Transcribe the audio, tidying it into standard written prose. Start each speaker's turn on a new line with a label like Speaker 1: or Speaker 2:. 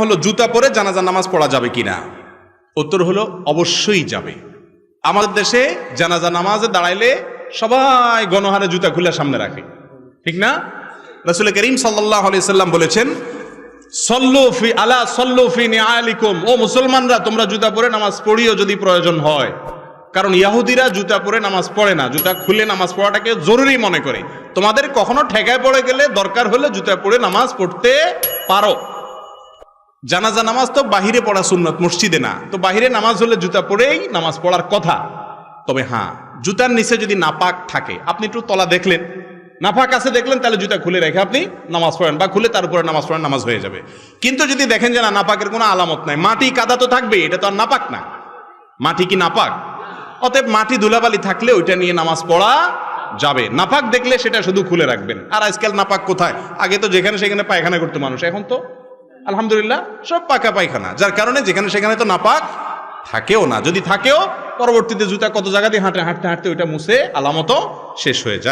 Speaker 1: হলো জুতা পরে জানাজা নামাজ পড়া যাবে কিনা? উত্তর হলো অবশ্যই যাবে। আমাদের দেশে জানাজা নামাজে দাঁড়াইলে সবাই গণহারে জুতা খুলে সামনে রাখে, ঠিক না? রাসূল করিম সাল্লাল্লাহু আলাইহি সাল্লাম বলেছেন, সল্লু ফি আলা সল্লু ফি নিআলিকুম, ও মুসলমানরা তোমরা জুতা পরে নামাজ পড়িও যদি প্রয়োজন হয়। কারণ ইহুদিরা জুতা পরে নামাজ পড়ে না, জুতা খুলে নামাজ পড়াটাকে জরুরি মনে করে। তোমাদের কখনো ঠেকায় পড়ে গেলে দরকার হলে জুতা পরে নামাজ পড়তে পারো। জানাজা নামাজ তো বাহিরে পড়া সুন্নত, মসজিদে না। তো বাহিরে নামাজ হলে জুতা পরেই নামাজ পড়ার কথা। তবে হ্যাঁ, জুতার নিচে যদি নাপাক থাকে, আপনি একটু তলা দেখলেন, নাপাক আছে দেখলেন, তাহলে জুতা খুলে রেখে আপনি নামাজ পড়েন, বা খুলে তার উপরে নামাজ পড়েন, নামাজ হয়ে যাবে। কিন্তু যদি দেখেন যে না, নাপাকের কোনো আলামত নাই, মাটি কাদা তো থাকবে, এটা তো আর নাপাক না। মাটি কি নাপাক? অতএব মাটি ধুলাবালি থাকলে ওইটা নিয়ে নামাজ পড়া যাবে। নাপাক দেখলে সেটা শুধু খুলে রাখবেন। আর আজকাল নাপাক কোথায়? আগে তো যেখানে সেখানে পায়খানা করতো মানুষ, এখন তো আলহামদুলিল্লাহ সব পাকা পায়খানা, যার কারণে যেখানে সেখানে তো নাপাক থাকেও না। যদি থাকেও, পরবর্তীতে জুতা কত জায়গা দিয়ে হাঁটতে হাঁটতে ওইটা মুছে আলামতও শেষ হয়ে যায়।